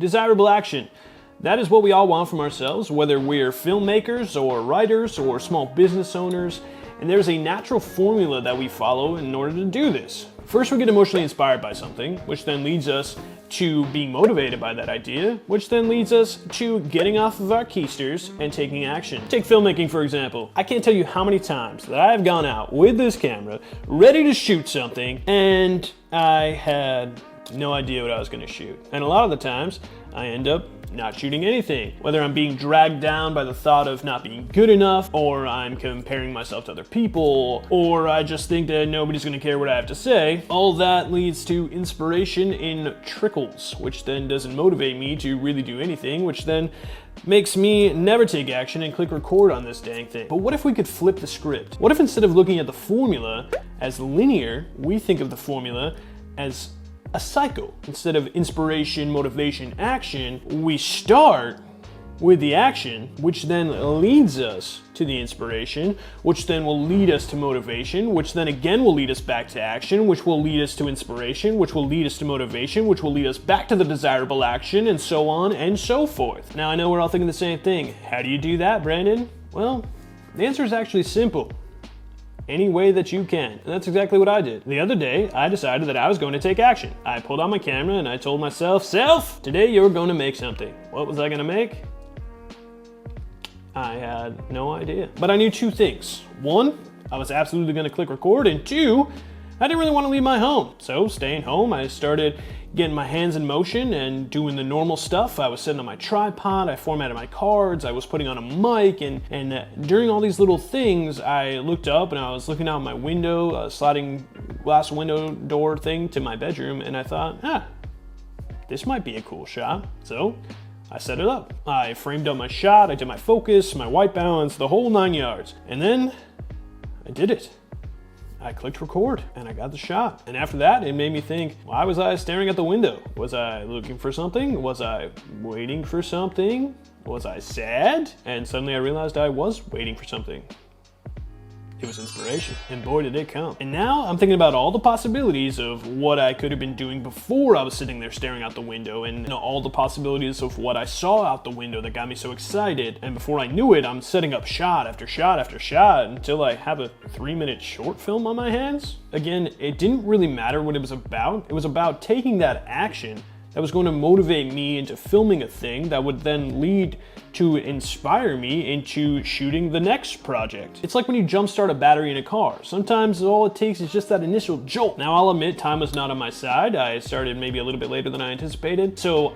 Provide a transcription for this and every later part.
Desirable action. That is what we all want from ourselves, whether we're filmmakers or writers or small business owners, and there's a natural formula that we follow in order to do this. First, we get emotionally inspired by something, which then leads us to being motivated by that idea, which then leads us to getting off of our keisters and taking action. Take filmmaking, for example. I can't tell you how many times that I have gone out with this camera, ready to shoot something, and I had no idea what I was going to shoot. And a lot of the times, I end up not shooting anything. Whether I'm being dragged down by the thought of not being good enough, or I'm comparing myself to other people, or I just think that nobody's gonna care what I have to say, all that leads to inspiration in trickles, which then doesn't motivate me to really do anything, which then makes me never take action and click record on this dang thing. But what if we could flip the script? What if instead of looking at the formula as linear, we think of the formula as a cycle? Instead of inspiration, motivation, action, we start with the action, which then leads us to the inspiration, which then will lead us to motivation, which then again will lead us back to action, which will lead us to inspiration, which will lead us to motivation, which will lead us back to the desirable action, and so on and so forth. Now I know we're all thinking the same thing. How do you do that, Brandon? Well, the answer is actually simple. Any way that you can. And that's exactly what I did. The other day, I decided that I was going to take action. I pulled out my camera and I told myself, "Self, today you're going to make something." What was I going to make? I had no idea. But I knew two things. One, I was absolutely going to click record, and two, I didn't really want to leave my home. So staying home, I started getting my hands in motion and doing the normal stuff. I was sitting on my tripod, I formatted my cards, I was putting on a mic, and during all these little things, I looked up and I was looking out my window, a sliding glass window door thing to my bedroom, and I thought, this might be a cool shot. So I set it up. I framed up my shot, I did my focus, my white balance, the whole 9 yards. And then I did it. I clicked record and I got the shot. And after that, it made me think, why was I staring at the window? Was I looking for something? Was I waiting for something? Was I sad? And suddenly I realized I was waiting for something. It was inspiration, and boy did it come. And now I'm thinking about all the possibilities of what I could have been doing before I was sitting there staring out the window, and all the possibilities of what I saw out the window that got me so excited. And before I knew it, I'm setting up shot after shot after shot until I have a 3-minute short film on my hands. Again, it didn't really matter what it was about. It was about taking that action that was going to motivate me into filming a thing that would then lead to inspire me into shooting the next project. It's like when you jumpstart a battery in a car. Sometimes all it takes is just that initial jolt. Now I'll admit time was not on my side. I started maybe a little bit later than I anticipated. So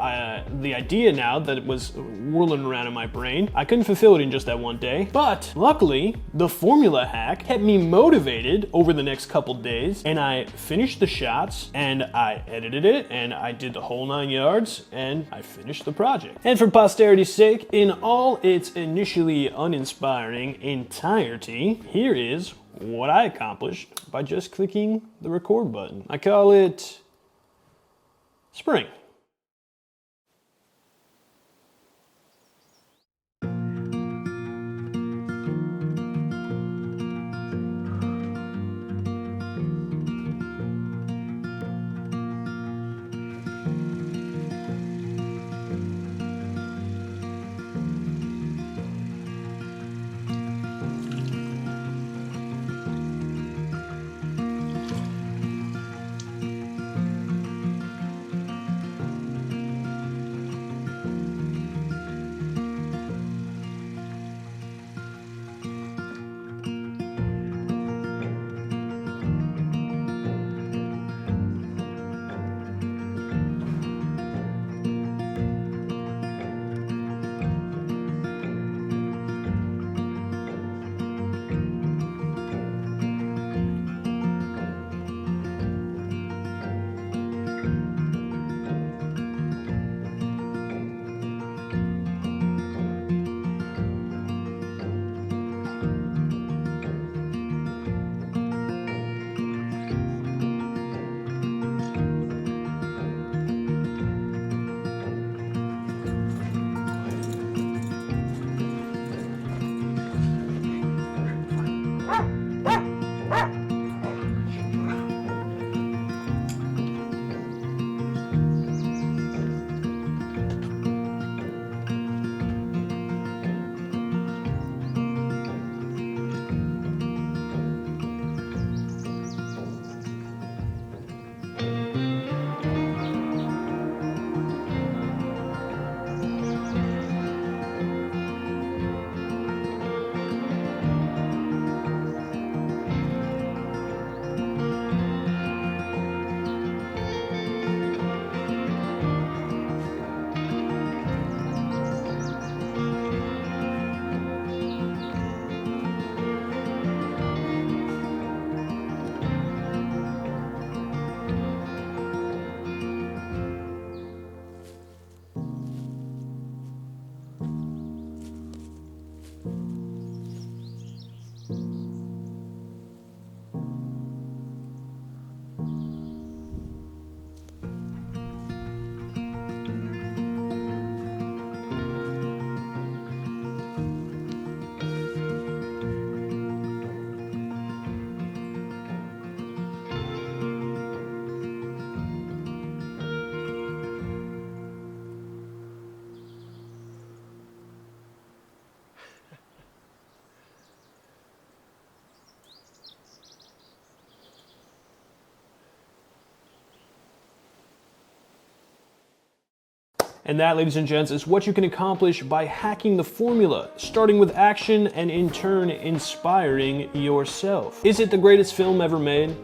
the idea now that it was whirling around in my brain, I couldn't fulfill it in just that one day. But luckily, the formula hack kept me motivated over the next couple days, and I finished the shots and I edited it and I did the whole 9 yards and I finished the project. And for posterity's sake, in all its initially uninspiring entirety, here is what I accomplished by just clicking the record button. I call it spring. And that, ladies and gents, is what you can accomplish by hacking the formula, starting with action and in turn inspiring yourself. Is it the greatest film ever made?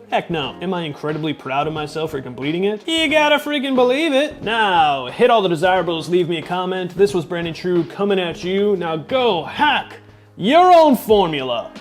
Heck no. Am I incredibly proud of myself for completing it? You gotta freaking believe it. Now, hit all the desirables, leave me a comment. This was Brandon True coming at you. Now go hack your own formula.